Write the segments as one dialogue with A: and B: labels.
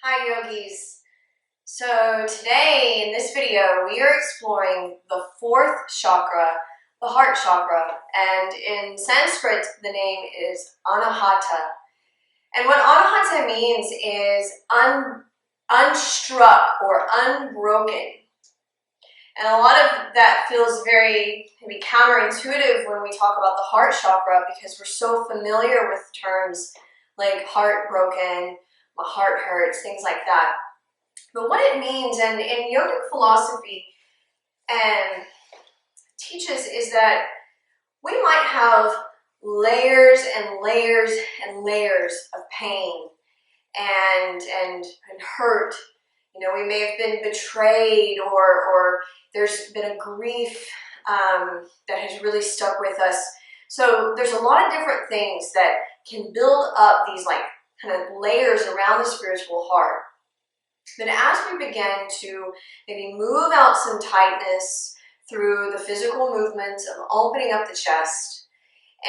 A: Hi yogis. So today in this video we are exploring the fourth chakra, the heart chakra, and in Sanskrit the name is Anahata. And what Anahata means is unstruck or unbroken. And a lot of that feels very maybe counterintuitive when we talk about the heart chakra because we're so familiar with terms like heartbroken, my heart hurts, things like that. But what it means, and in yogic philosophy teaches, is that we might have layers and layers and layers of pain and hurt. You know, we may have been betrayed, or there's been a grief that has really stuck with us. So there's a lot of different things that can build up these like kind of layers around the spiritual heart. But as we begin to maybe move out some tightness through the physical movements of opening up the chest,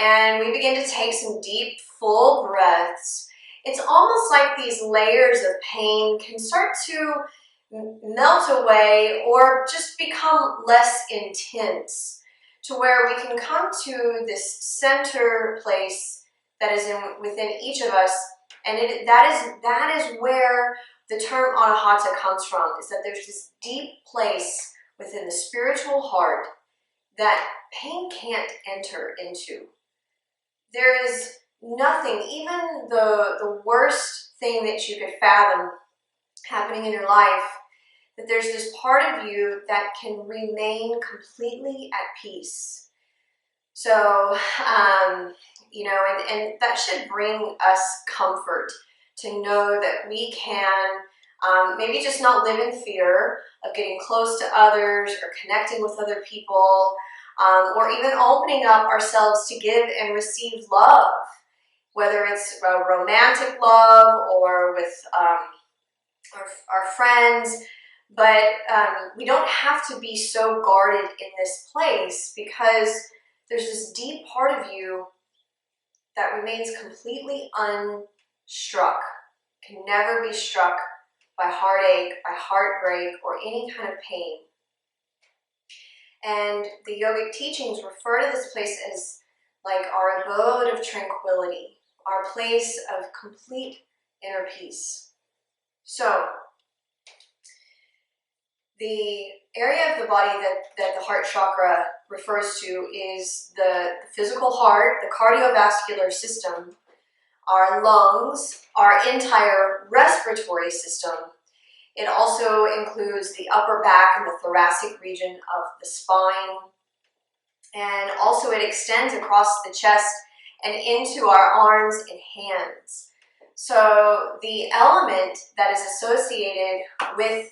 A: and we begin to take some deep, full breaths, it's almost like these layers of pain can start to melt away or just become less intense, to where we can come to this center place that is within each of us, and that is where the term Anahata comes from, is that there's this deep place within the spiritual heart that pain can't enter into. There is nothing, even the worst thing that you could fathom happening in your life, that there's this part of you that can remain completely at peace. So, you know, and that should bring us comfort to know that we can maybe just not live in fear of getting close to others or connecting with other people, or even opening up ourselves to give and receive love, whether it's a romantic love or with our friends. But we don't have to be so guarded in this place, because there's this deep part of you that remains completely unstruck, can never be struck by heartache, by heartbreak, or any kind of pain. And the yogic teachings refer to this place as like our abode of tranquility, our place of complete inner peace. So, the area of the body that the heart chakra refers to is the physical heart, the cardiovascular system, our lungs, our entire respiratory system. It also includes the upper back and the thoracic region of the spine. And also it extends across the chest and into our arms and hands. So the element that is associated with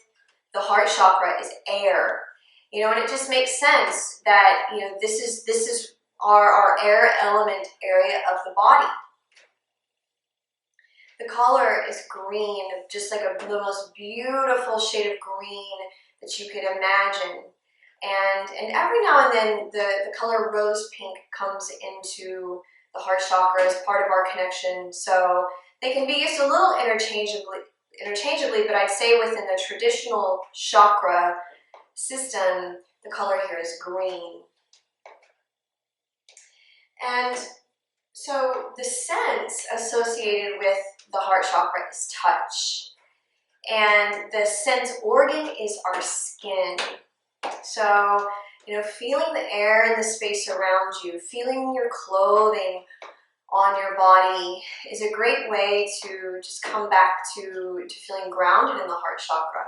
A: the heart chakra is air. You know, and it just makes sense that, you know, this is our air element area of the body. The color is green, just like the most beautiful shade of green that you could imagine. And every now and then the color rose pink comes into the heart chakra as part of our connection. So they can be used a little interchangeably, but I'd say within the traditional chakra system, the color here is green. And so the sense associated with the heart chakra is touch. And the sense organ is our skin. So, you know, feeling the air and the space around you, feeling your clothing on your body is a great way to just come back to feeling grounded in the heart chakra.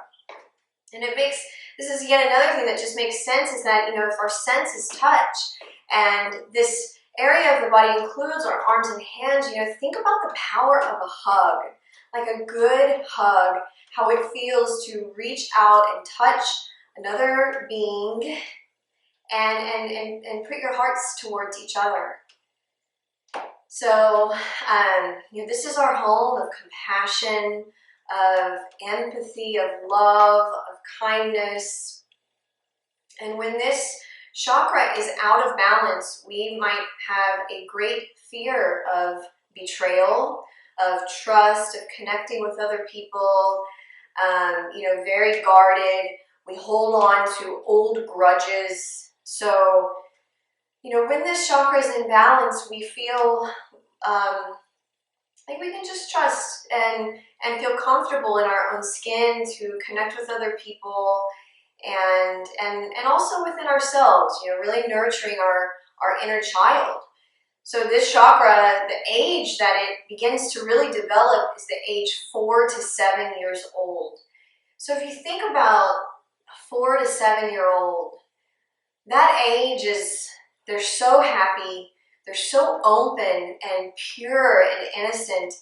A: And this is yet another thing that just makes sense, is that, you know, if our sense is touch, and this area of the body includes our arms and hands, you know, think about the power of a hug, like a good hug, how it feels to reach out and touch another being and put your hearts towards each other. So, you know, this is our home of compassion, of empathy, of love, of kindness. And when this chakra is out of balance, we might have a great fear of betrayal, of trust, of connecting with other people, very guarded. We hold on to old grudges. So, when this chakra is in balance, we feel like we can just trust and feel comfortable in our own skin to connect with other people and also within ourselves, really nurturing our inner child. So this chakra, the age that it begins to really develop is the age 4 to 7 years old. So if you think about a 4 to 7 year old, that age is, they're so happy, they're so open and pure and innocent.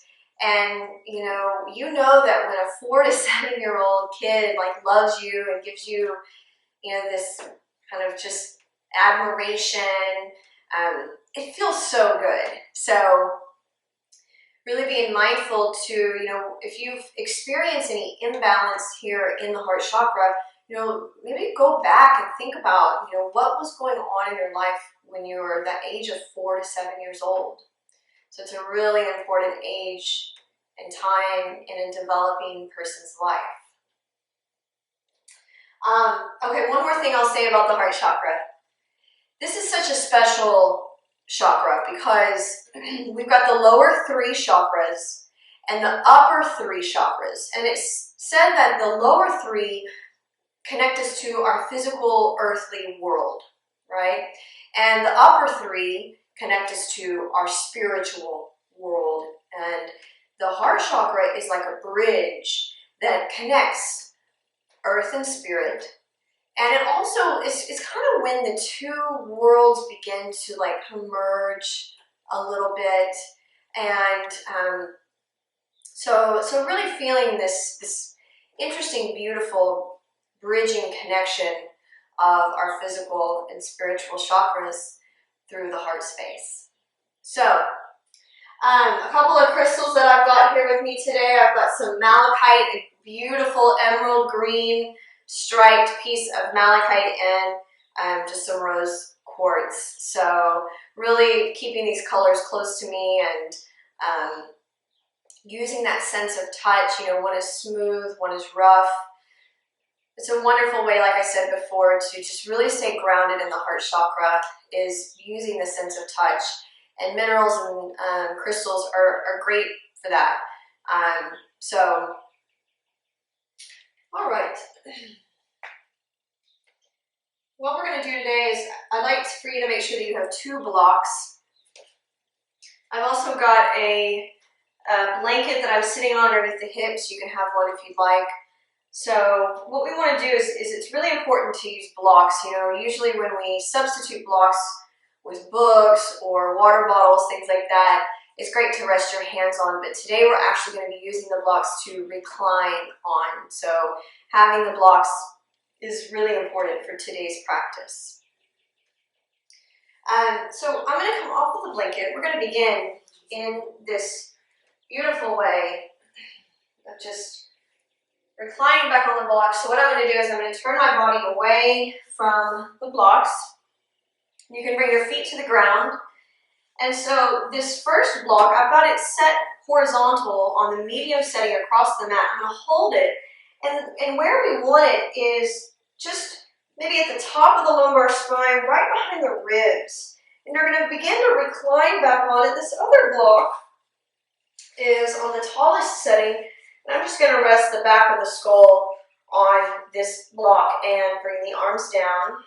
A: And you know that when a 4 to 7 year old kid loves you and gives you, this kind of just admiration, it feels so good. So really being mindful to, if you've experienced any imbalance here in the heart chakra, maybe go back and think about, what was going on in your life when you were that age of 4 to 7 years old. So it's a really important age and time in a developing person's life. Okay, one more thing I'll say about the heart chakra. This is such a special chakra because we've got the lower 3 chakras and the upper 3 chakras. And it's said that the lower 3 connect us to our physical earthly world, right? And the upper 3 connect us to our spiritual world. And the heart chakra is like a bridge that connects earth and spirit. And it also is kind of when the two worlds begin to merge a little bit. And so really feeling this interesting, beautiful bridging connection of our physical and spiritual chakras through the heart space. So, a couple of crystals that I've got here with me today. I've got some malachite, a beautiful emerald green striped piece of malachite, and just some rose quartz. So really keeping these colors close to me and using that sense of touch. One is smooth, one is rough. It's a wonderful way, like I said before, to just really stay grounded in the heart chakra, is using the sense of touch. And minerals and crystals are great for that. All right. What we're going to do today is, I'd like for you to make sure that you have 2 blocks. I've also got a blanket that I'm sitting on underneath the hips. You can have one if you'd like. So what we want to do is it's really important to use blocks. Usually when we substitute blocks with books or water bottles, things like that, it's great to rest your hands on. But today we're actually going to be using the blocks to recline on. So having the blocks is really important for today's practice. So I'm going to come off of the blanket. We're going to begin in this beautiful way of just reclining back on the blocks. So what I'm going to do is I'm going to turn my body away from the blocks. You can bring your feet to the ground. And so this first block, I've got it set horizontal on the medium setting across the mat. I'm going to hold it. And where we want it is just maybe at the top of the lumbar spine, right behind the ribs. And you're going to begin to recline back on it. This other block is on the tallest setting. And I'm just going to rest the back of the skull on this block and bring the arms down.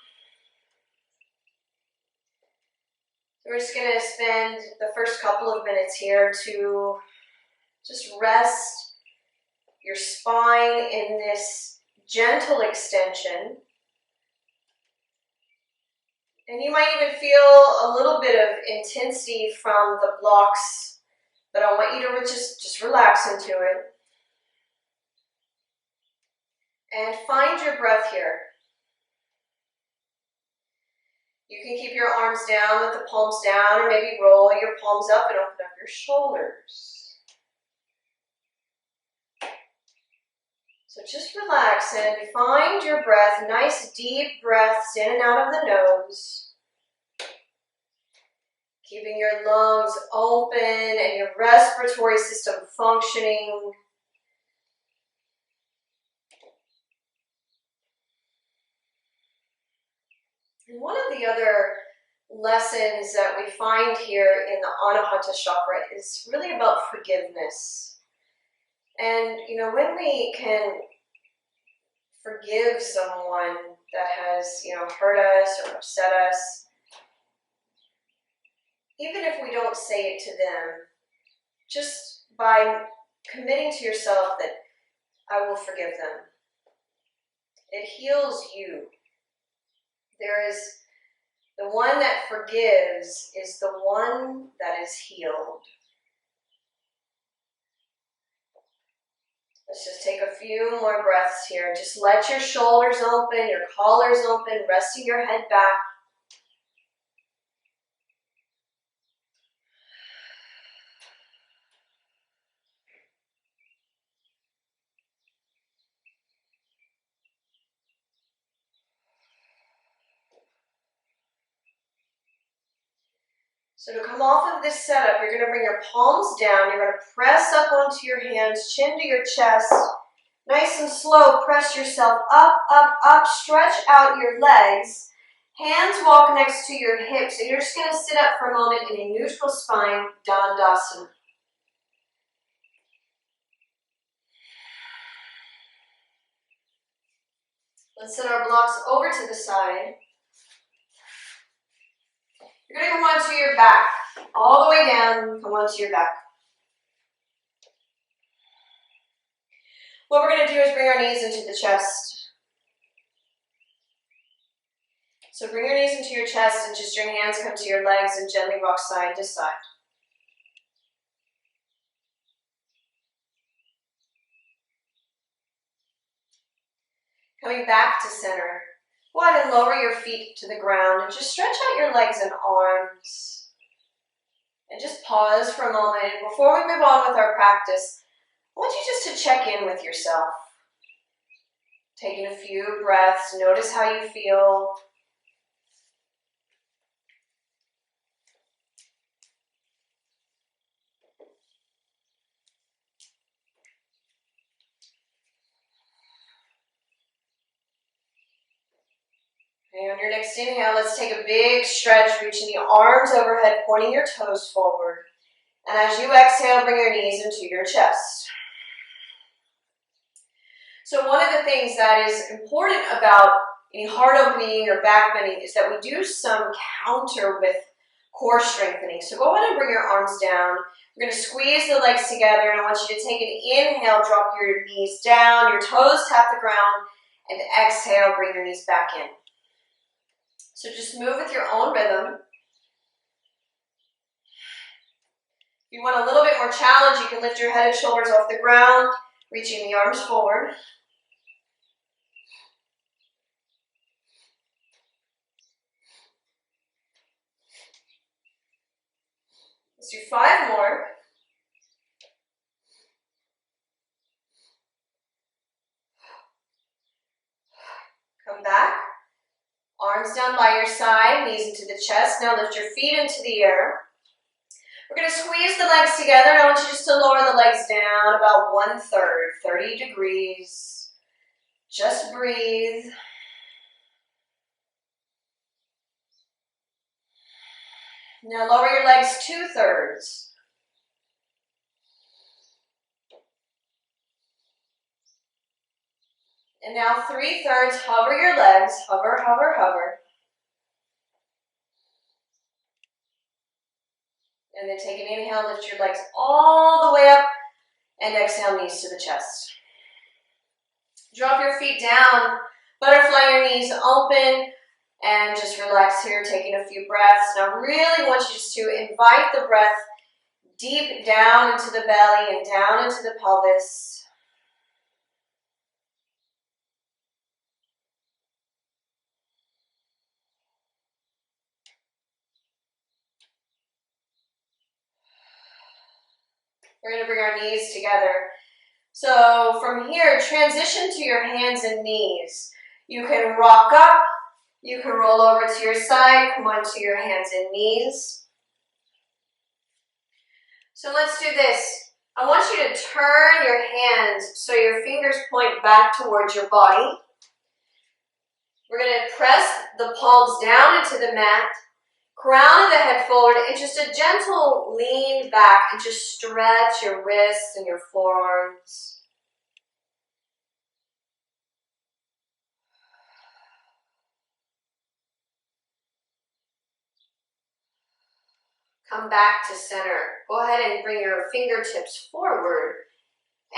A: So we're just going to spend the first couple of minutes here to just rest your spine in this gentle extension. And you might even feel a little bit of intensity from the blocks, but I want you to just relax into it. And find your breath here. You can keep your arms down with the palms down, or maybe roll your palms up and open up your shoulders. So just relax and find your breath, nice deep breaths in and out of the nose. Keeping your lungs open and your respiratory system functioning. And one of the other lessons that we find here in the Anahata chakra is really about forgiveness. And, you know, when we can forgive someone that has, you know, hurt us or upset us, even if we don't say it to them, just by committing to yourself that I will forgive them, it heals you. There is the one that forgives is the one that is healed. Let's just take a few more breaths here. Just let your shoulders open, your collars open, resting your head back. So to come off of this setup, you're going to bring your palms down. You're going to press up onto your hands, chin to your chest. Nice and slow, press yourself up, up, up. Stretch out your legs. Hands walk next to your hips. And you're just going to sit up for a moment in a neutral spine, Dandasana. Let's set our blocks over to the side. You're going to come onto your back, all the way down, come onto your back. What we're going to do is bring our knees into the chest. So bring your knees into your chest and just your hands come to your legs and gently rock side to side. Coming back to center. Go ahead and lower your feet to the ground and just stretch out your legs and arms. And just pause for a moment. And before we move on with our practice, I want you just to check in with yourself. Taking a few breaths, notice how you feel. Okay, on your next inhale, let's take a big stretch, reaching the arms overhead, pointing your toes forward. And as you exhale, bring your knees into your chest. So one of the things that is important about any heart opening or back bending is that we do some counter with core strengthening. So go ahead and bring your arms down. We're going to squeeze the legs together, and I want you to take an inhale, drop your knees down, your toes tap the ground, and exhale, bring your knees back in. So just move with your own rhythm. If you want a little bit more challenge, you can lift your head and shoulders off the ground, reaching the arms forward. Let's do 5 more. Come back. Arms down by your side, knees into the chest. Now lift your feet into the air. We're going to squeeze the legs together. I want you just to lower the legs down about 1/3, 30 degrees. Just breathe. Now lower your legs 2/3. And now 3/3, hover your legs, hover, hover, hover. And then take an inhale, lift your legs all the way up, and exhale, knees to the chest. Drop your feet down, butterfly your knees open, and just relax here, taking a few breaths. Now I really want you just to invite the breath deep down into the belly and down into the pelvis. We're going to bring our knees together. So from here, transition to your hands and knees. You can rock up, you can roll over to your side, come onto your hands and knees. So let's do this. I want you to turn your hands so your fingers point back towards your body. We're going to press the palms down into the mat, crown of the head forward, and just a gentle lean back and just stretch your wrists and your forearms. Come back to center. Go ahead and bring your fingertips forward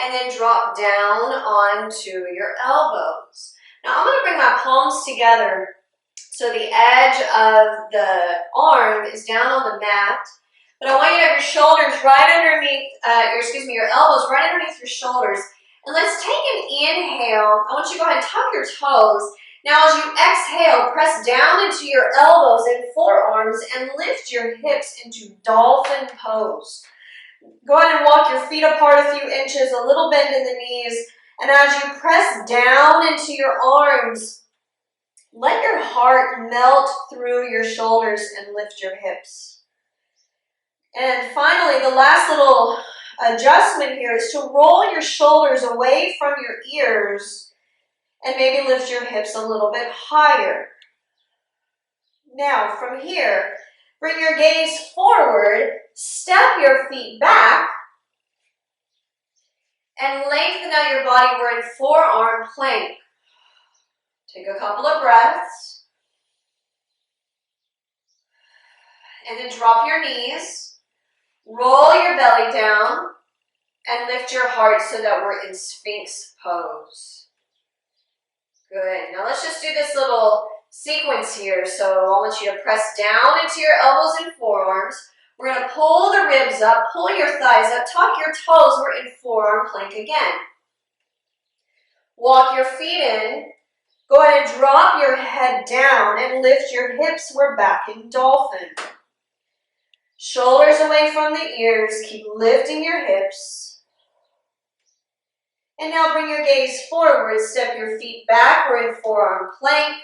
A: and then drop down onto your elbows. Now I'm going to bring my palms together so the edge of the arm is down on the mat, but I want you to have your shoulders right underneath, your elbows right underneath your shoulders. And let's take an inhale. I want you to go ahead and tuck your toes. Now as you exhale, press down into your elbows and forearms and lift your hips into dolphin pose. Go ahead and walk your feet apart a few inches, a little bend in the knees. And as you press down into your arms, let your heart melt through your shoulders and lift your hips. And finally, the last little adjustment here is to roll your shoulders away from your ears and maybe lift your hips a little bit higher. Now, from here, bring your gaze forward, step your feet back, and lengthen out your body. We're in forearm plank. Take a couple of breaths. And then drop your knees, roll your belly down, and lift your heart so that we're in Sphinx pose. Good. Now let's just do this little sequence here. So I want you to press down into your elbows and forearms. We're going to pull the ribs up, pull your thighs up, tuck your toes. We're in forearm plank again. Walk your feet in. Go ahead and drop your head down and lift your hips. We're back in dolphin. Shoulders away from the ears. Keep lifting your hips. And now bring your gaze forward. Step your feet back. We're in forearm plank.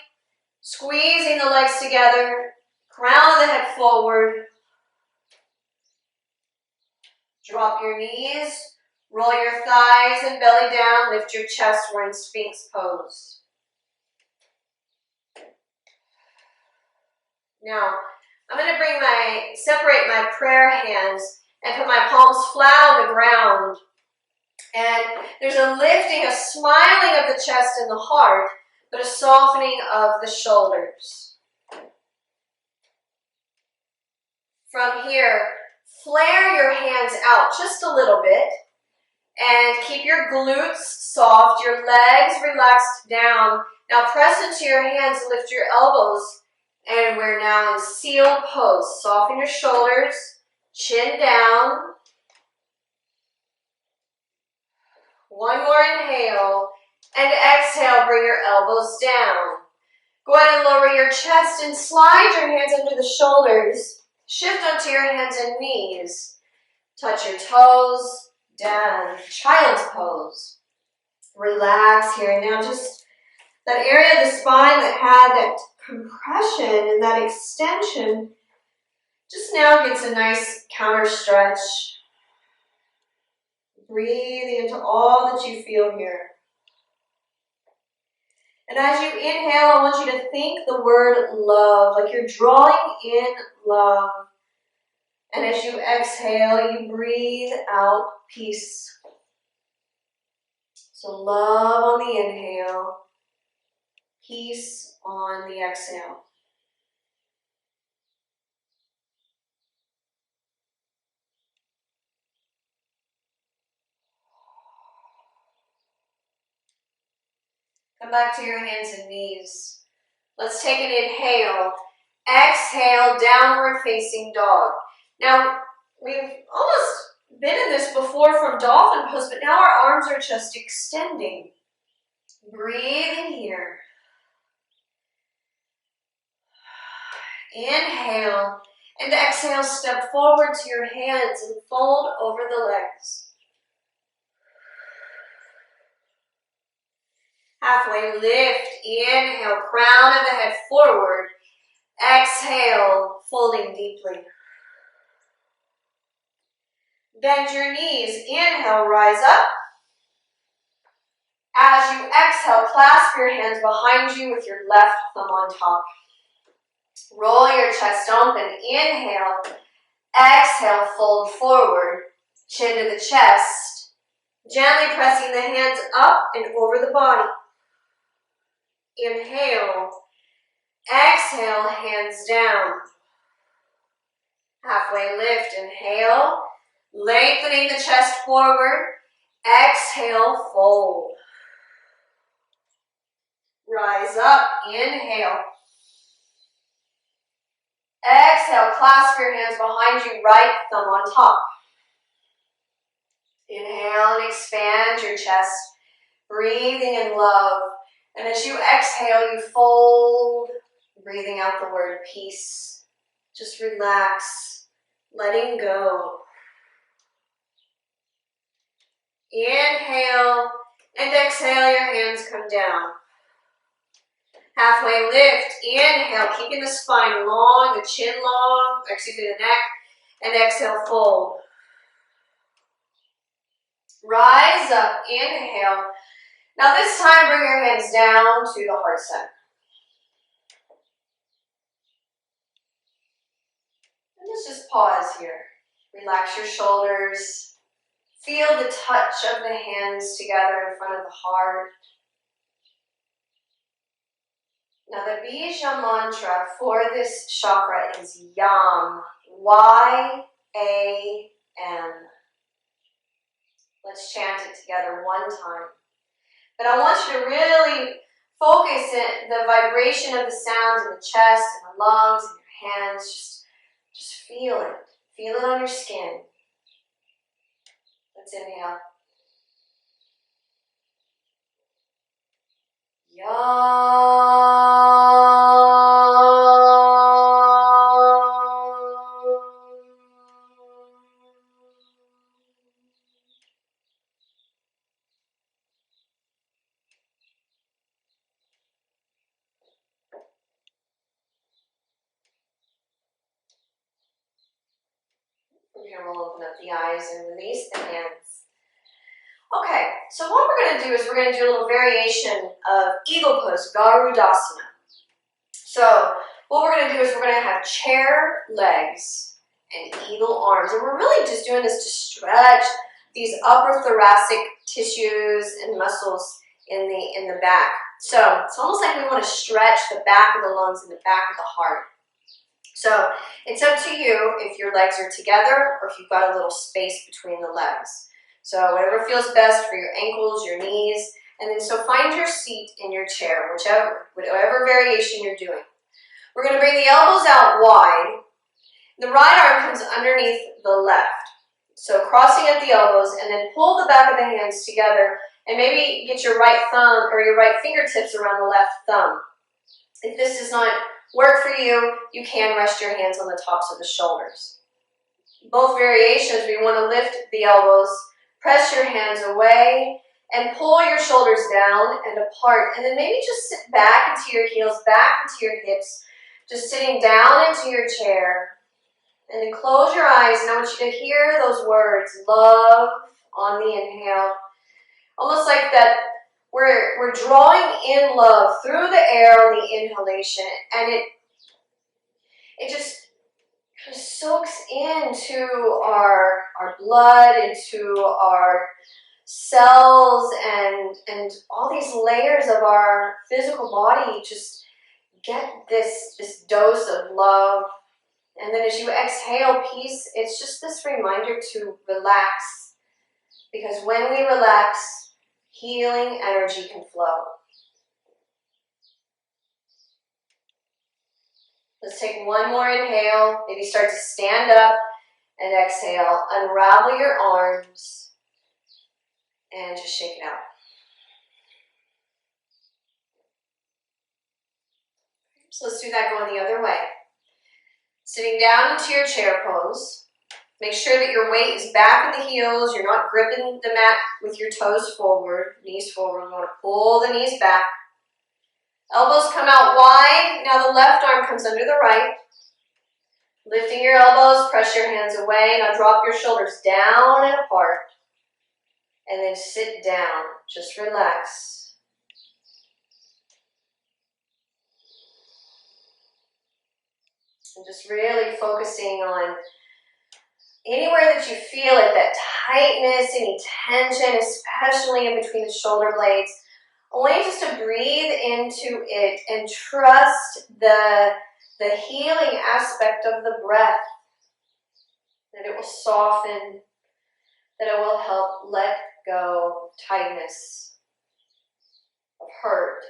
A: Squeezing the legs together. Crown of the head forward. Drop your knees. Roll your thighs and belly down. Lift your chest. We're in Sphinx pose. Now, I'm going to separate my prayer hands and put my palms flat on the ground. And there's a lifting, a smiling of the chest and the heart, but a softening of the shoulders. From here, flare your hands out just a little bit and keep your glutes soft, your legs relaxed down. Now press into your hands, lift your elbows, and we're now in seal pose. Soften your shoulders, chin down. One more inhale, and exhale, bring your elbows down. Go ahead and lower your chest and slide your hands under the shoulders. Shift onto your hands and knees. Touch your toes down, child's pose. Relax here. Now just that area of the spine that had that compression and that extension just now gets a nice counter stretch. Breathing into all that you feel here. And as you inhale, I want you to think the word love, like you're drawing in love. And as you exhale, you breathe out peace. So love on the inhale, peace on the exhale. Come back to your hands and knees. Let's take an inhale. Exhale, downward facing dog. Now, we've almost been in this before from dolphin pose, but now our arms are just extending. Breathe in here. Inhale, and exhale, step forward to your hands and fold over the legs. Halfway lift, inhale, crown of the head forward. Exhale, folding deeply. Bend your knees. Inhale, rise up. As you exhale, clasp your hands behind you with your left thumb on top. Roll your chest open. Inhale. Exhale, fold forward. Chin to the chest. Gently pressing the hands up and over the body. Inhale. Exhale, hands down. Halfway lift. Inhale. Lengthening the chest forward. Exhale, fold. Rise up. Inhale. Exhale, clasp your hands behind you, right thumb on top. Inhale and expand your chest, breathing in love. And as you exhale, you fold, breathing out the word peace. Just relax, letting go. Inhale and exhale, your hands come down. Halfway lift, inhale, keeping the spine long, the chin long, the neck, and exhale, fold. Rise up, inhale. Now this time, bring your hands down to the heart center. And let's just pause here. Relax your shoulders. Feel the touch of the hands together in front of the heart. Now the Bija mantra for this chakra is YAM, Y-A-M. Let's chant it together one time. But I want you to really focus the vibration of the sounds in the chest and the lungs and your hands. Just feel it. Feel it on your skin. Let's inhale. From here, we'll open up the eyes and release the hands. Okay, so what we're going to do is we're going to do a little variation of eagle pose, Garudasana. So what we're going to do is we're going to have chair legs and eagle arms. And we're really just doing this to stretch these upper thoracic tissues and muscles in the back. So it's almost like we want to stretch the back of the lungs and the back of the heart. So it's up to you if your legs are together or if you've got a little space between the legs. So whatever feels best for your ankles, your knees, and then so find your seat in your chair, whatever variation you're doing. We're going to bring the elbows out wide. The right arm comes underneath the left. So crossing at the elbows and then pull the back of the hands together and maybe get your right thumb or your right fingertips around the left thumb. If this does not work for you, you can rest your hands on the tops of the shoulders. Both variations, we want to lift the elbows, press your hands away, and pull your shoulders down and apart. And then maybe just sit back into your heels, back into your hips, just sitting down into your chair. And then close your eyes, and I want you to hear those words, love, on the inhale. Almost like that we're drawing in love through the air on the inhalation, and it just kind of soaks into our blood, into our cells, and all these layers of our physical body just get this dose of love. And then as you exhale peace, it's just this reminder to relax. Because when we relax, healing energy can flow. Let's take one more inhale. Maybe start to stand up and exhale. Unravel your arms and just shake it out. So let's do that going the other way. Sitting down into your chair pose. Make sure that your weight is back in the heels. You're not gripping the mat with your toes forward, knees forward. You want to pull the knees back. Elbows come out wide. Now the left arm comes under the right. Lifting your elbows, press your hands away. Now drop your shoulders down and apart. And then sit down. Just relax. And just really focusing on anywhere that you feel it, that tightness, any tension, especially in between the shoulder blades. I want you just to breathe into it and trust the healing aspect of the breath, that it will soften, that it will help let go of tightness, of hurt.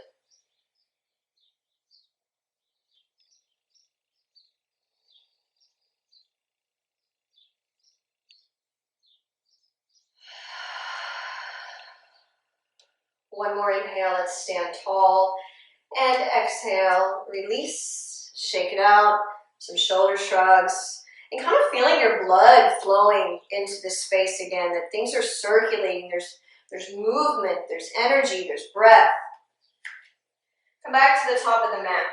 A: One more inhale, let's stand tall. And exhale, release, shake it out, some shoulder shrugs. And kind of feeling your blood flowing into this space again, that things are circulating, there's movement, there's energy, there's breath. Come back to the top of the mat.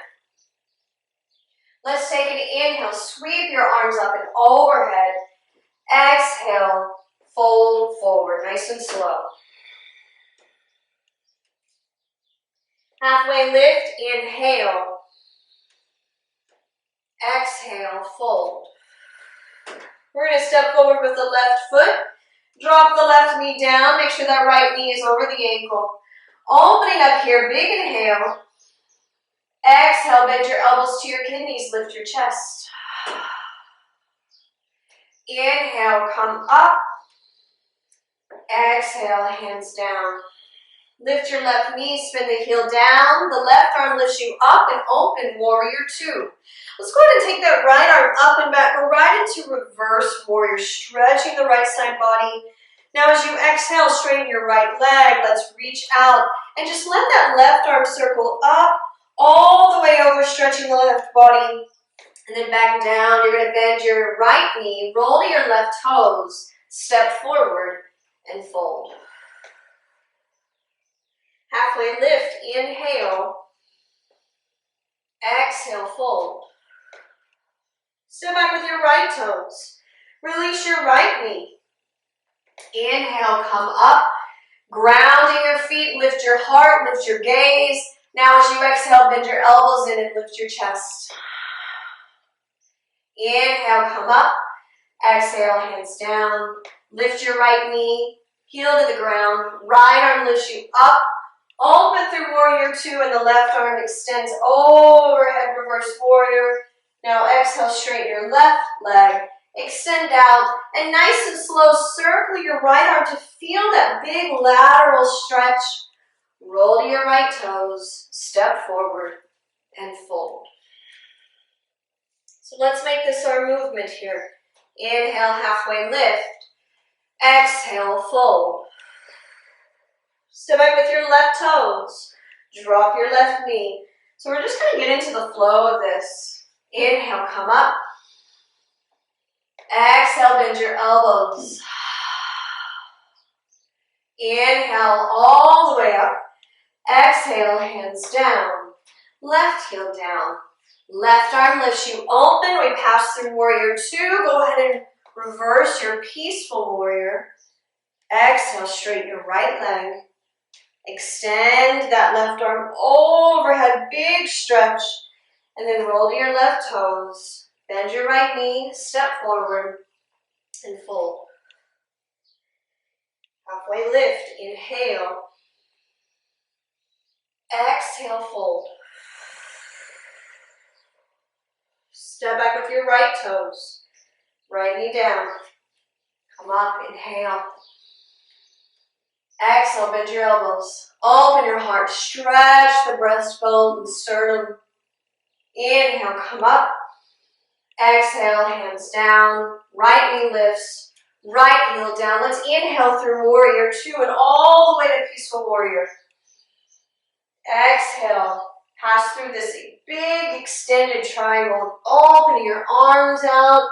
A: Let's take an inhale, sweep your arms up and overhead. Exhale, fold forward, nice and slow. Halfway lift, inhale. Exhale, fold. We're going to step forward with the left foot. Drop the left knee down. Make sure that right knee is over the ankle. Opening up here, big inhale. Exhale, bend your elbows to your kidneys. Lift your chest. Inhale, come up. Exhale, hands down. Lift your left knee, spin the heel down. The left arm lifts you up and open, warrior two. Let's go ahead and take that right arm up and back. Go right into reverse warrior, stretching the right side body. Now as you exhale, straighten your right leg. Let's reach out and just let that left arm circle up, all the way over, stretching the left body. And then back down. You're going to bend your right knee, roll to your left toes, step forward and fold. Halfway lift, inhale. Exhale, fold. Step back with your right toes. Release your right knee. Inhale, come up. Grounding your feet, lift your heart, lift your gaze. Now as you exhale, bend your elbows in and lift your chest. Inhale, come up. Exhale, hands down. Lift your right knee, heel to the ground. Right arm lifts you up. Open through warrior two and the left arm extends overhead, reverse warrior. Now exhale, straighten your left leg, extend out, and nice and slow, circle your right arm to feel that big lateral stretch. Roll to your right toes, step forward, and fold. So let's make this our movement here. Inhale, halfway lift. Exhale, fold. Step back with your left toes. Drop your left knee. So we're just going to get into the flow of this. Inhale, come up. Exhale, bend your elbows. Inhale, all the way up. Exhale, hands down. Left heel down. Left arm lifts you open. We pass through warrior two. Go ahead and reverse your peaceful warrior. Exhale, straighten your right leg. Extend that left arm overhead, big stretch. And then roll to your left toes. Bend your right knee, step forward, and fold. Halfway lift, inhale. Exhale, fold. Step back with your right toes. Right knee down. Come up, inhale. Exhale, bend your elbows. Open your heart. Stretch the breastbone and sternum. Inhale, come up. Exhale, hands down. Right knee lifts. Right heel down. Let's inhale through warrior two and all the way to peaceful warrior. Exhale. Pass through this big extended triangle. Open your arms out.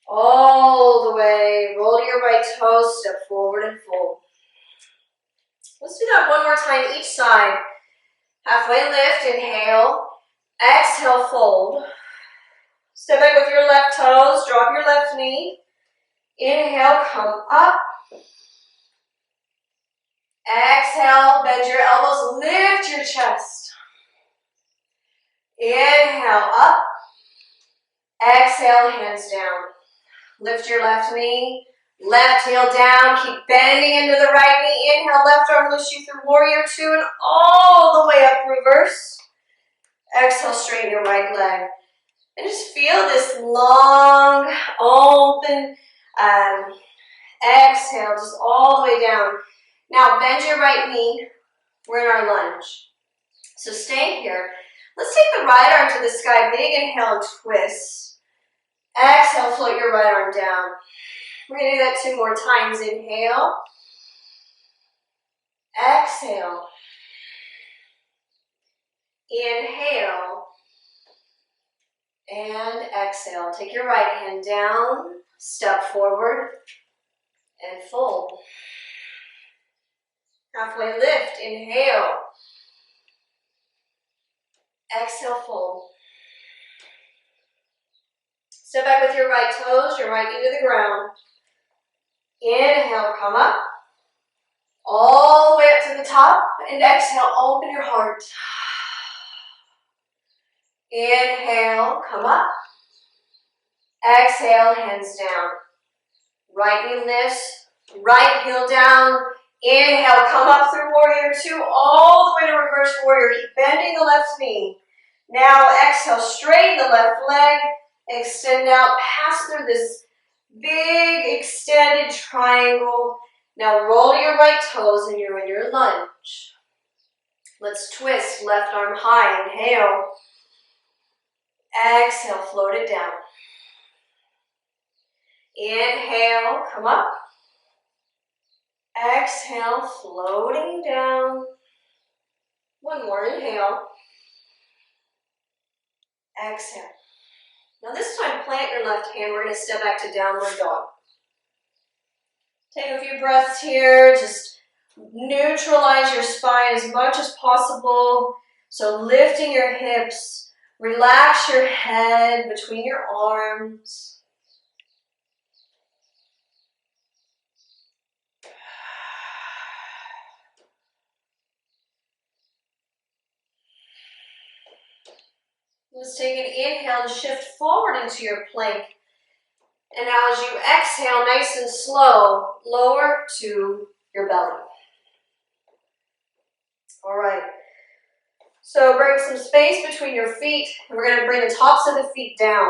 A: All the way. Roll to your right toes. Step forward and fold. Let's do that one more time each side. Halfway lift, inhale. Exhale, fold. Step back with your left toes, drop your left knee. Inhale, come up. Exhale, bend your elbows, lift your chest. Inhale, up. Exhale, hands down. Lift your left knee, left heel down, keep bending into the right knee. Inhale, left arm lifts you through warrior two and all the way up, reverse. Exhale, straighten your right leg. And just feel this long, open exhale, just all the way down. Now bend your right knee. We're in our lunge. So stay here. Let's take the right arm to the sky. Big inhale and twist. Exhale, float your right arm down. We're going to do that 2 more times. Inhale. Exhale. Inhale. And exhale. Take your right hand down. Step forward. And fold. Halfway lift. Inhale. Exhale, fold. Step back with your right toes, your right knee to the ground. Inhale, come up. All the way up to the top. And exhale, open your heart. Inhale, come up. Exhale, hands down. Right knee lifts, right heel down. Inhale, come up through warrior two, all the way to reverse warrior. Keep bending the left knee. Now exhale, straighten the left leg. Extend out, pass through this big extended triangle. Now roll your right toes and you're in your lunge. Let's twist, left arm high, inhale. Exhale, float it down. Inhale, come up. Exhale, floating down. 1 more, inhale. Exhale. Now this time, plant your left hand. We're going to step back to downward dog. Take a few breaths here. Just neutralize your spine as much as possible. So lifting your hips. Relax your head between your arms. Let's take an inhale and shift forward into your plank. And now as you exhale, nice and slow, lower to your belly. All right. So bring some space between your feet, and we're going to bring the tops of the feet down.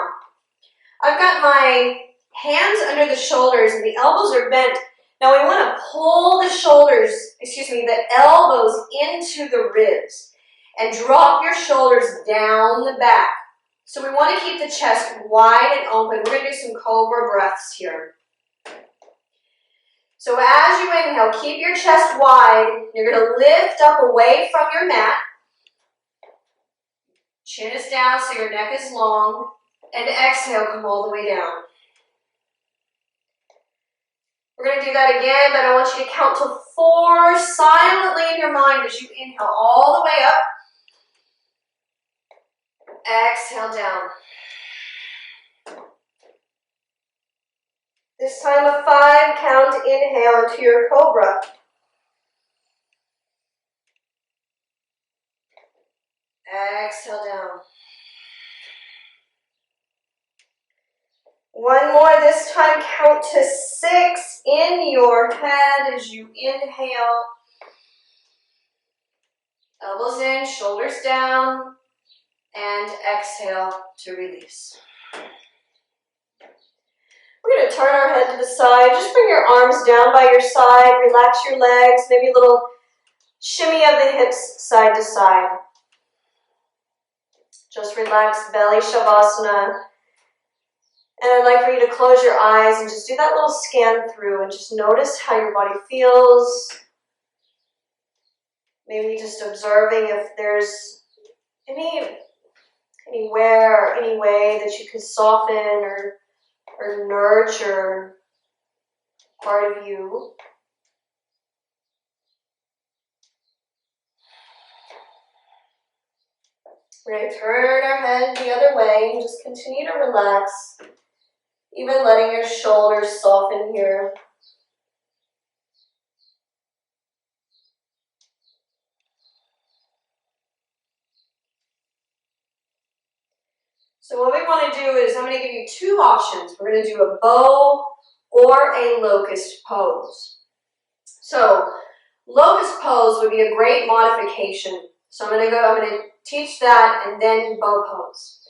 A: I've got my hands under the shoulders, and the elbows are bent. Now we want to pull the elbows into the ribs. And drop your shoulders down the back. So we want to keep the chest wide and open. We're going to do some cobra breaths here. So as you inhale, keep your chest wide. You're going to lift up away from your mat. Chin is down so your neck is long. And exhale, come all the way down. We're going to do that again, but I want you to count to 4 silently in your mind as you inhale all the way up. Exhale down. This time a 5 count inhale into your cobra. Exhale down. 1 more, this time count to 6 in your head as you inhale. Elbows in, shoulders down. And exhale to release. We're going to turn our head to the side. Just bring your arms down by your side. Relax your legs. Maybe a little shimmy of the hips side to side. Just relax, belly shavasana. And I'd like for you to close your eyes and just do that little scan through and just notice how your body feels. Maybe just observing if there's anywhere or any way that you can soften or nurture part of you. We're going to turn our head the other way and just continue to relax, even letting your shoulders soften here. So what we want to do is I'm going to give you two options. We're going to do a bow or a locust pose. So locust pose would be a great modification. So I'm going to teach that and then bow pose.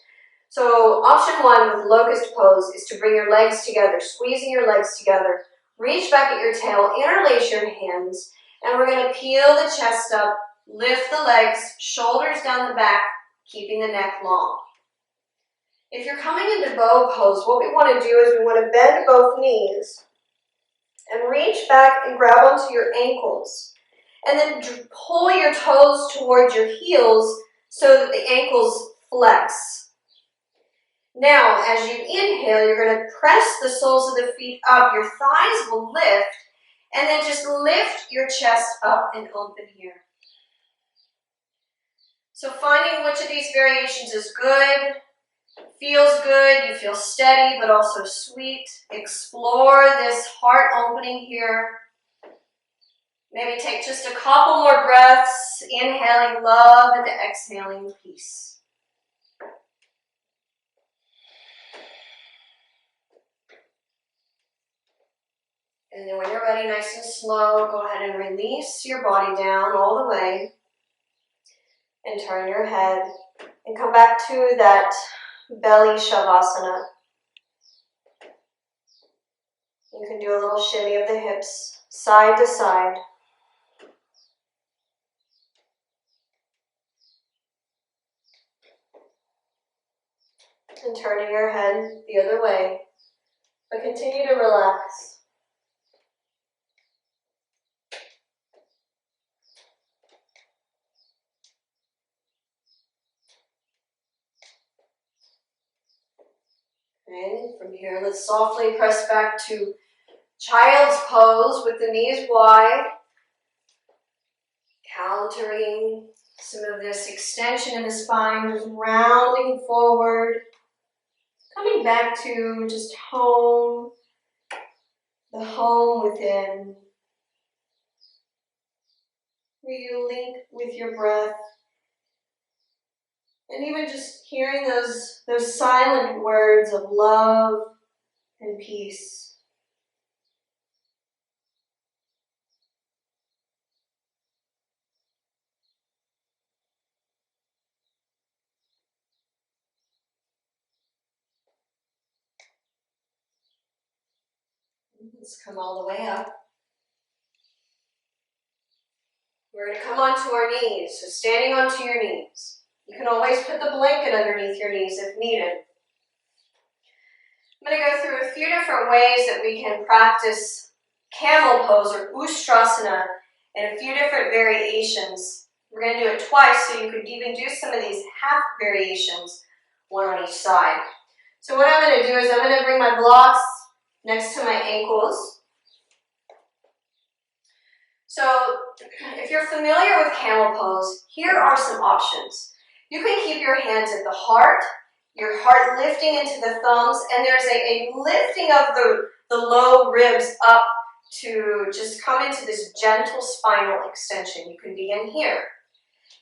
A: So option one with locust pose is to bring your legs together, squeezing your legs together. Reach back at your tail, interlace your hands, and we're going to peel the chest up, lift the legs, shoulders down the back, keeping the neck long. If you're coming into bow pose, what we want to do is we want to bend both knees and reach back and grab onto your ankles. And then pull your toes towards your heels so that the ankles flex. Now, as you inhale, you're going to press the soles of the feet up. Your thighs will lift, and then just lift your chest up and open here. So finding which of these variations is good, feels good, you feel steady but also sweet. Explore this heart opening here. Maybe take just a couple more breaths, inhaling love and exhaling peace. And then when you're ready, nice and slow, go ahead and release your body down all the way. And turn your head and come back to that belly shavasana. You can do a little shimmy of the hips, side to side. And turning your head the other way, but continue to relax. And from here, let's softly press back to child's pose with the knees wide, countering some of this extension in the spine, just rounding forward, coming back to just home, the home within, where you link with your breath. And even just hearing those silent words of love and peace. Let's come all the way up. We're going to come onto our knees, so standing onto your knees. You can always put the blanket underneath your knees if needed. I'm going to go through a few different ways that we can practice camel pose or ustrasana in a few different variations. We're going to do it twice, so you could even do some of these half variations, one on each side. So what I'm going to do is I'm going to bring my blocks next to my ankles. So if you're familiar with camel pose, here are some options. You can keep your hands at the heart, your heart lifting into the thumbs, and there's a lifting of the low ribs up to just come into this gentle spinal extension. You can begin here.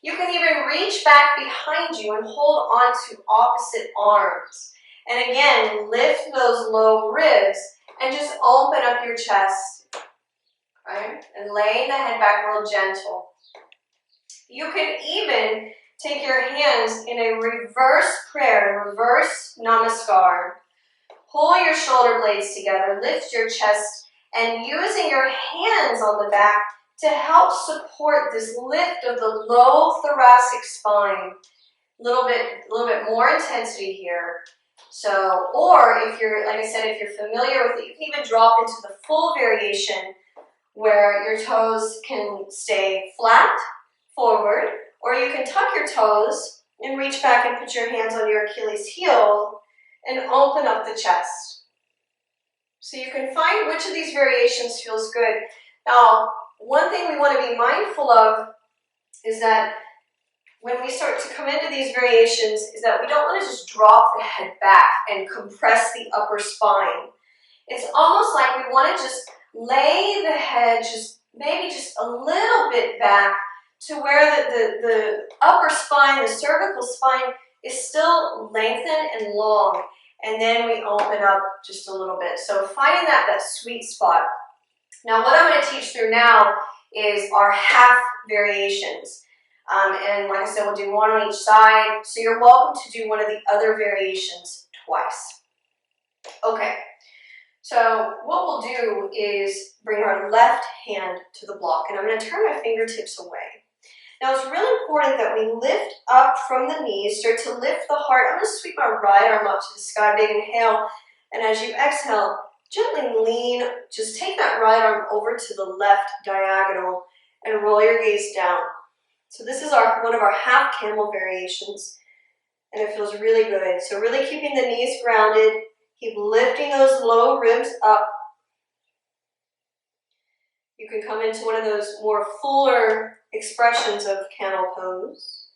A: You can even reach back behind you and hold on to opposite arms. And again, lift those low ribs and just open up your chest. Right? And laying the head back real gentle. You can even take your hands in a reverse prayer, reverse namaskar. Pull your shoulder blades together, lift your chest, and using your hands on the back to help support this lift of the low thoracic spine. A little bit more intensity here. So, or if you're, like I said, if you're familiar with it, you can even drop into the full variation where your toes can stay flat, forward, or you can tuck your toes and reach back and put your hands on your Achilles heel and open up the chest. So you can find which of these variations feels good. Now, one thing we want to be mindful of is that when we start to come into these variations is that we don't want to just drop the head back and compress the upper spine. It's almost like we want to just lay the head maybe just a little bit back to where the upper spine, the cervical spine, is still lengthened and long. And then we open up just a little bit. So finding that sweet spot. Now what I'm going to teach through now is our half variations. And like I said, we'll do one on each side. So you're welcome to do one of the other variations twice. Okay. So what we'll do is bring our left hand to the block, and I'm going to turn my fingertips away. Now it's really important that we lift up from the knees, start to lift the heart. I'm going to sweep my right arm up to the sky, big inhale, and as you exhale, gently lean, just take that right arm over to the left diagonal and roll your gaze down. So this is one of our half camel variations, and it feels really good. So really keeping the knees grounded. Keep lifting those low ribs up. You can come into one of those more fuller expressions of camel pose.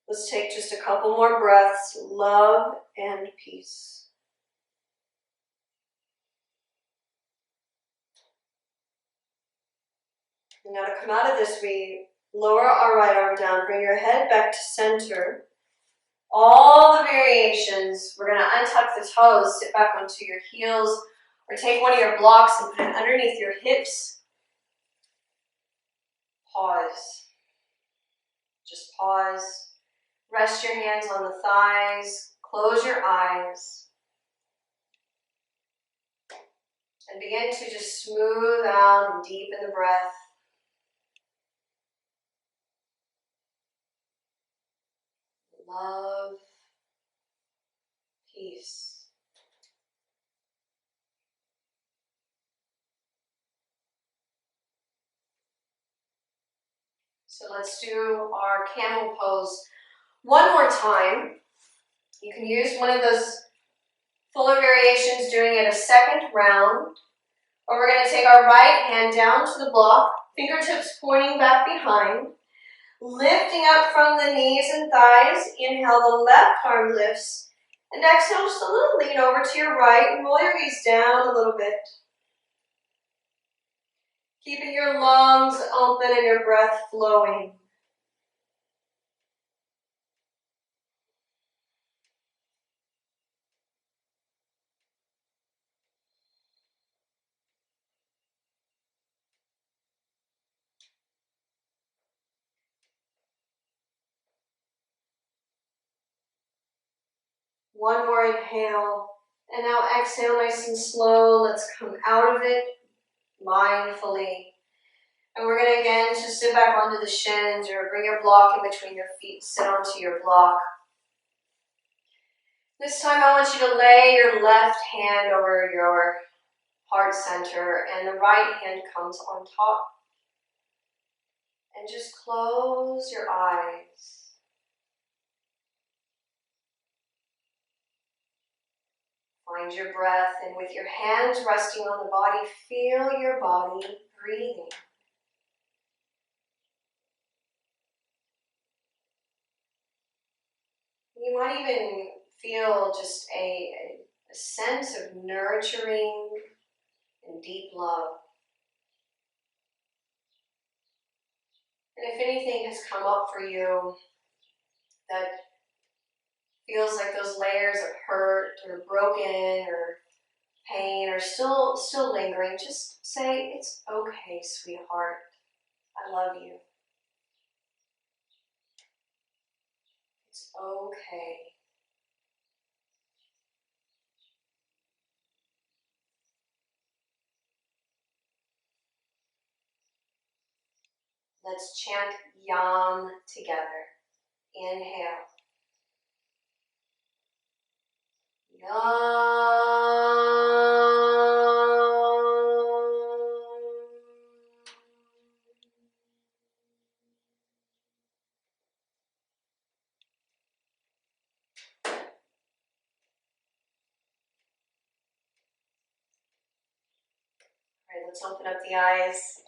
A: Let's take just a couple more breaths. Love and peace. And now to come out of this, we lower our right arm down. Bring your head back to center. All the variations, we're going to untuck the toes, sit back onto your heels, or take one of your blocks and put it underneath your hips. Pause. Just pause. Rest your hands on the thighs. Close your eyes. And begin to just smooth out and deepen the breath. Love, peace. So let's do our camel pose one more time. You can use one of those fuller variations, doing it a second round. Or we're going to take our right hand down to the block, fingertips pointing back behind. Lifting up from the knees and thighs, inhale, the left arm lifts, and exhale, just a little lean over to your right, and roll your gaze down a little bit. Keeping your lungs open and your breath flowing. One more inhale, and now exhale nice and slow. Let's come out of it mindfully. And we're going to again just sit back onto the shins or bring your block in between your feet, sit onto your block. This time I want you to lay your left hand over your heart center and the right hand comes on top. And just close your eyes. Find your breath, and with your hands resting on the body, feel your body breathing. You might even feel just a sense of nurturing and deep love. And if anything has come up for you that feels like those layers of hurt or broken or pain are still lingering, just say, it's okay, sweetheart. I love you. It's okay. Let's chant Yam together. Inhale. Alright, let's open up the eyes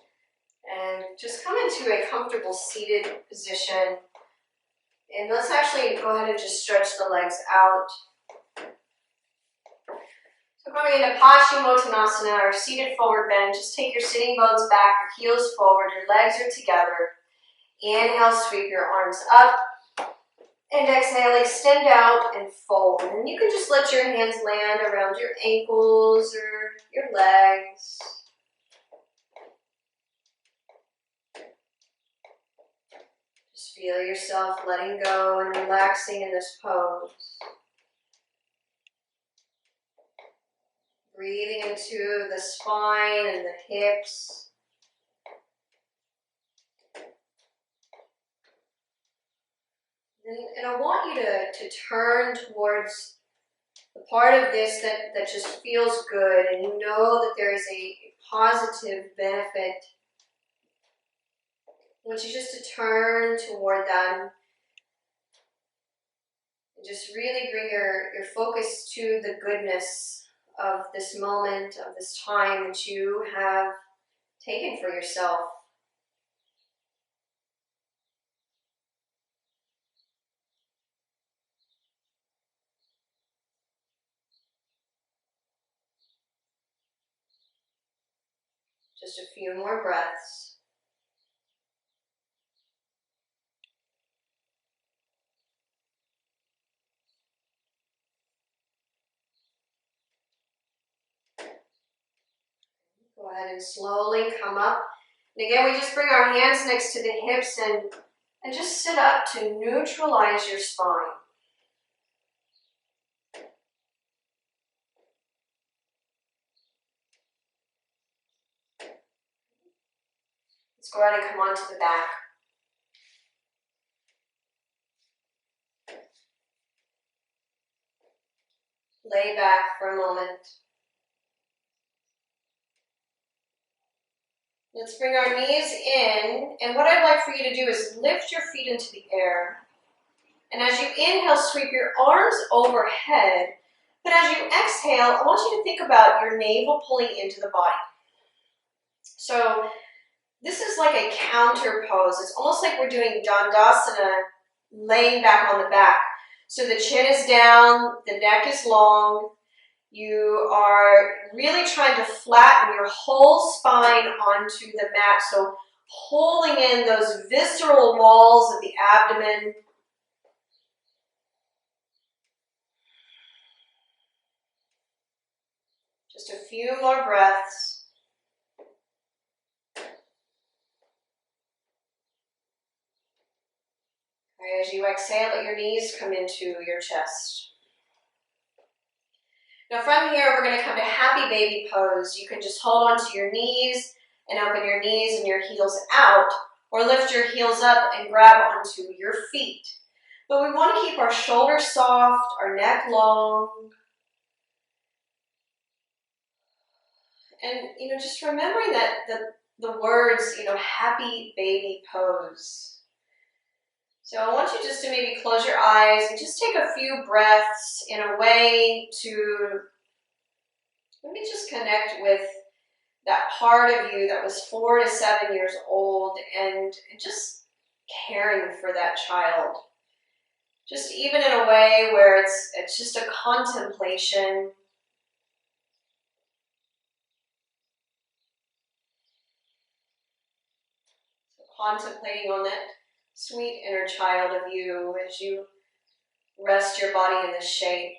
A: and just come into a comfortable seated position. And let's actually go ahead and just stretch the legs out. So coming into Paschimottanasana, or seated forward bend, just take your sitting bones back, your heels forward, your legs are together. Inhale, sweep your arms up. And exhale, extend out and fold. And you can just let your hands land around your ankles or your legs. Just feel yourself letting go and relaxing in this pose. Breathing into the spine and the hips. And I want you to turn towards the part of this that just feels good, and you know that there is a positive benefit. I want you just to turn toward that and just really bring your focus to the goodness of this moment, of this time that you have taken for yourself. Just a few more breaths. Go ahead and slowly come up. And again, we just bring our hands next to the hips and just sit up to neutralize your spine. Let's go ahead and come onto the back. Lay back for a moment. Let's bring our knees in, and what I'd like for you to do is lift your feet into the air. And as you inhale, sweep your arms overhead. But as you exhale, I want you to think about your navel pulling into the body. So this is like a counter pose. It's almost like we're doing Dandasana, laying back on the back. So the chin is down, the neck is long. You are really trying to flatten your whole spine onto the mat. So pulling in those visceral walls of the abdomen. Just a few more breaths. Okay, as you exhale, let your knees come into your chest. Now from here, we're going to come to happy baby pose. You can just hold onto your knees and open your knees and your heels out, or lift your heels up and grab onto your feet. But we want to keep our shoulders soft, our neck long. And, just remembering that the words, happy baby pose. So I want you just to maybe close your eyes and just take a few breaths in a way to maybe just connect with that part of you that was 4 to 7 years old and just caring for that child. Just even in a way where it's just a contemplation. So contemplating on that sweet inner child of you as you rest your body in this shape.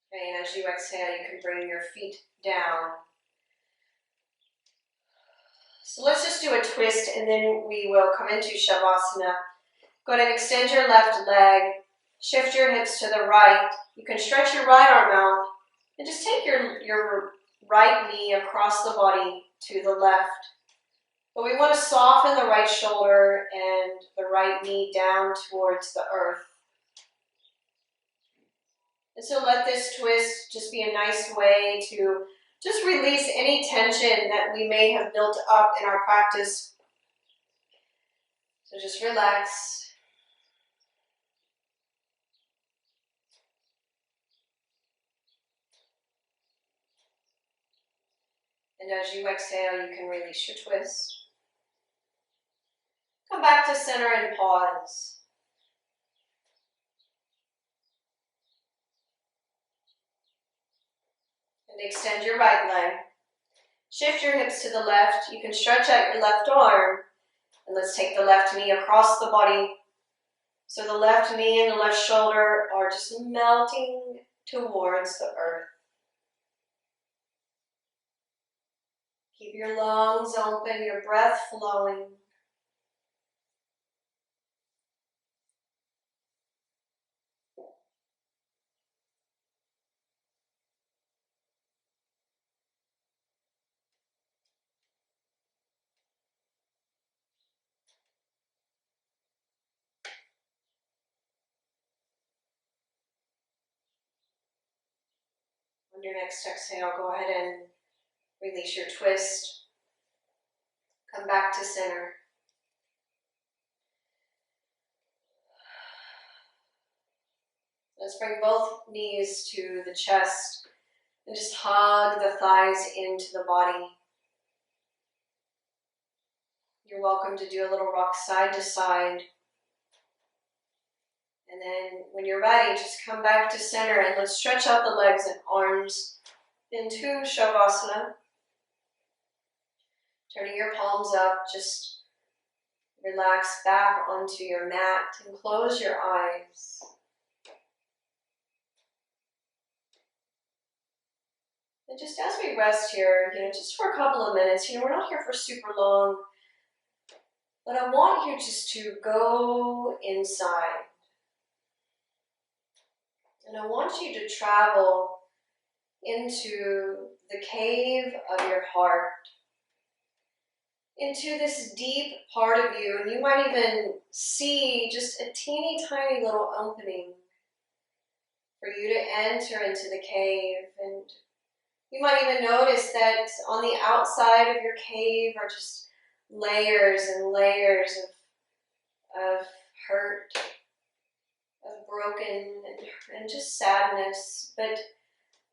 A: Okay, and as you exhale, you can bring your feet down. So let's just do a twist and then we will come into Shavasana. Go ahead and extend your left leg. Shift your hips to the right. You can stretch your right arm out and just take your right knee across the body to the left. But we want to soften the right shoulder and the right knee down towards the earth. And so let this twist just be a nice way to just release any tension that we may have built up in our practice. So just relax. And as you exhale, you can release your twist. Come back to center and pause. And extend your right leg. Shift your hips to the left. You can stretch out your left arm. And let's take the left knee across the body. So the left knee and the left shoulder are just melting towards the earth. Keep your lungs open, your breath flowing. On your next exhale, go ahead and release your twist. Come back to center. Let's bring both knees to the chest and just hug the thighs into the body. You're welcome to do a little rock side to side. And then when you're ready, just come back to center and let's stretch out the legs and arms into Shavasana. Turning your palms up, just relax back onto your mat and close your eyes. And just as we rest here, just for a couple of minutes, we're not here for super long, but I want you just to go inside. And I want you to travel into the cave of your heart, into this deep part of you, and you might even see just a teeny tiny little opening for you to enter into the cave. And you might even notice that on the outside of your cave are just layers and layers of hurt, of broken, and just sadness. But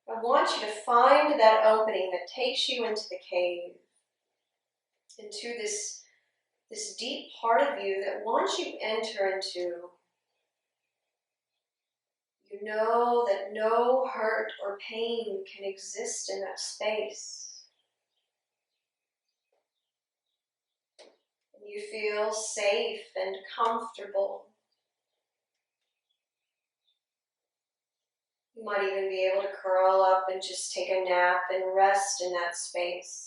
A: I want you to find that opening that takes you into the cave, into this deep part of you that once you enter into, you know that no hurt or pain can exist in that space. And you feel safe and comfortable. You might even be able to curl up and just take a nap and rest in that space.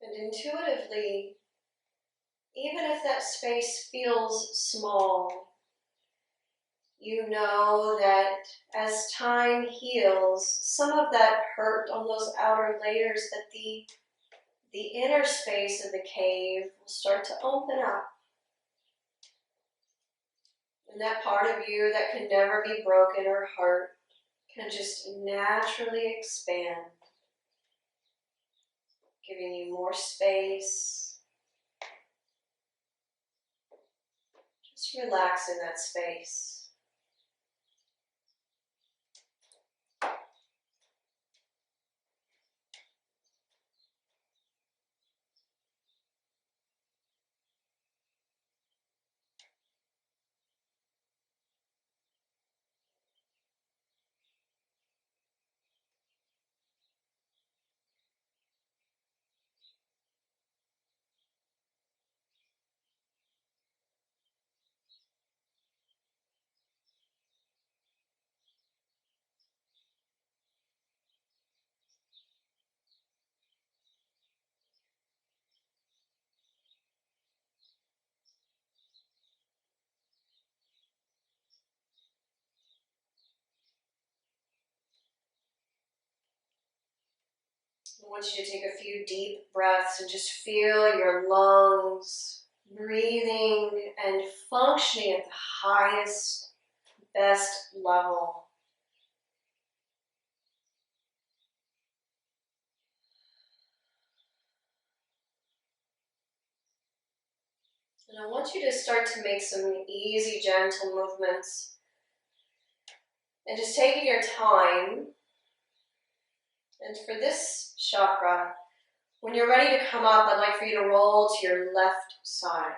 A: And intuitively, even if that space feels small, you know that as time heals, some of that hurt on those outer layers, that the inner space of the cave will start to open up. And that part of you that can never be broken or hurt can just naturally expand, giving you more space. Just relax in that space. I want you to take a few deep breaths and just feel your lungs breathing and functioning at the highest, best level. And I want you to start to make some easy, gentle movements. And just taking your time. And for this chakra, when you're ready to come up, I'd like for you to roll to your left side.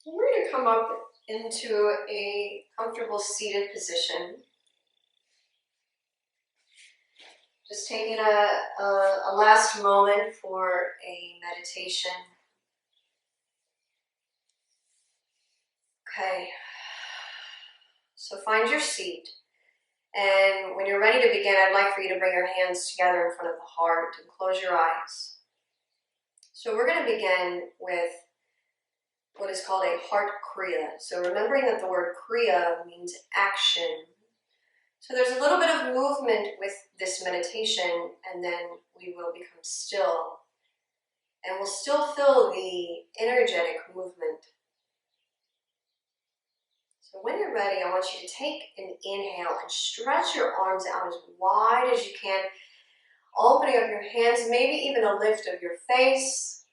A: And we're going to come up into a comfortable seated position. Just taking a last moment for a meditation. Okay, so find your seat. And when you're ready to begin, I'd like for you to bring your hands together in front of the heart and close your eyes. So we're going to begin with what is called a heart kriya. So remembering that the word kriya means action. So there's a little bit of movement with this meditation, and then we will become still. And we'll still feel the energetic movement. So when you're ready, I want you to take an inhale and stretch your arms out as wide as you can, opening up your hands, maybe even a lift of your face.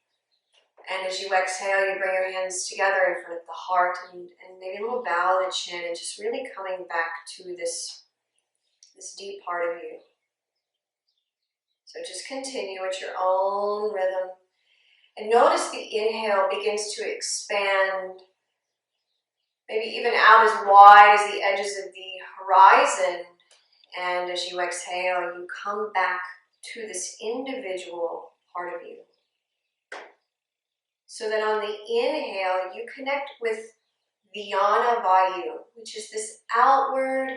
A: And as you exhale, you bring your hands together in front of the heart and maybe a little bow of the chin and just really coming back to this deep part of you. So just continue at your own rhythm. And notice the inhale begins to expand, maybe even out as wide as the edges of the horizon. And as you exhale, you come back to this individual part of you. So that on the inhale, you connect with Vyana Vayu, which is this outward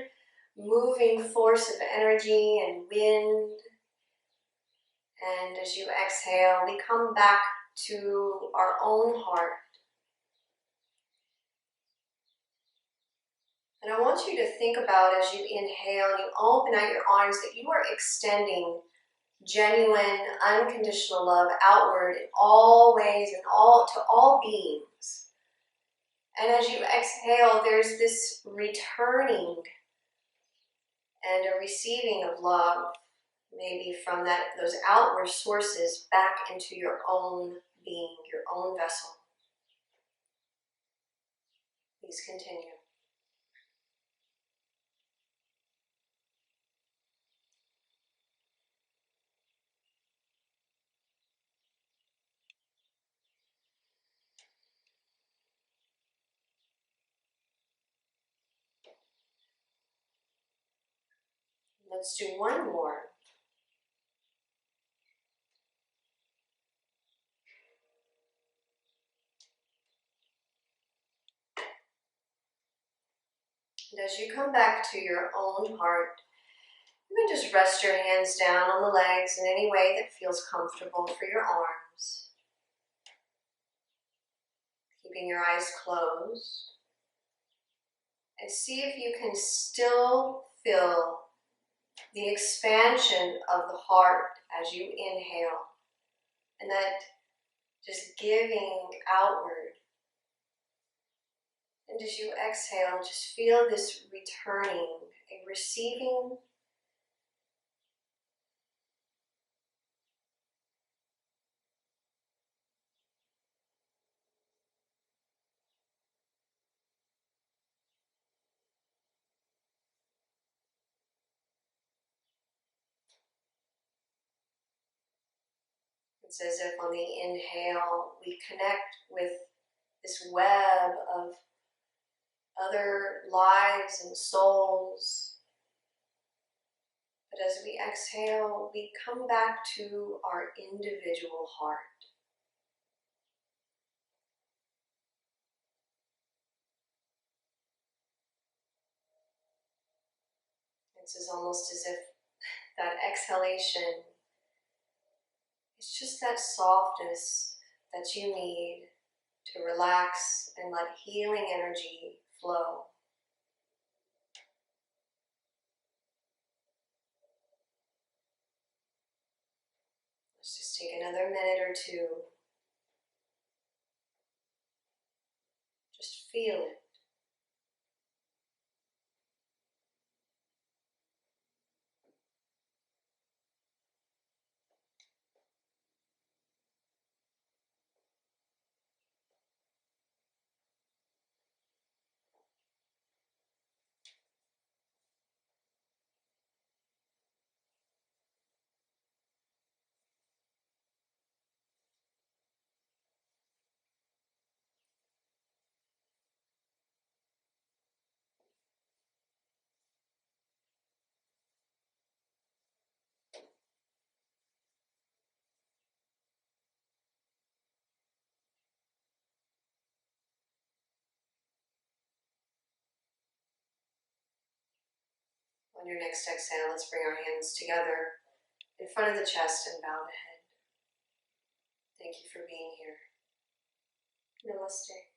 A: moving force of energy and wind. And as you exhale, we come back to our own heart. And I want you to think about, as you inhale and you open out your arms, that you are extending genuine, unconditional love outward in all ways and to all beings. And as you exhale, there's this returning and a receiving of love, maybe from those outward sources back into your own being, your own vessel. Please continue. Let's do one more. And as you come back to your own heart, you can just rest your hands down on the legs in any way that feels comfortable for your arms. Keeping your eyes closed. And see if you can still feel the expansion of the heart as you inhale. And that just giving outward. And as you exhale, just feel this returning, a receiving. It's as if on the inhale, we connect with this web of other lives and souls. But as we exhale, we come back to our individual heart. It's almost as if that exhalation is just that softness that you need to relax and let healing energy flow. Let's just take another minute or two. Just feel it. On your next exhale, let's bring our hands together in front of the chest and bow the head. Thank you for being here. Namaste.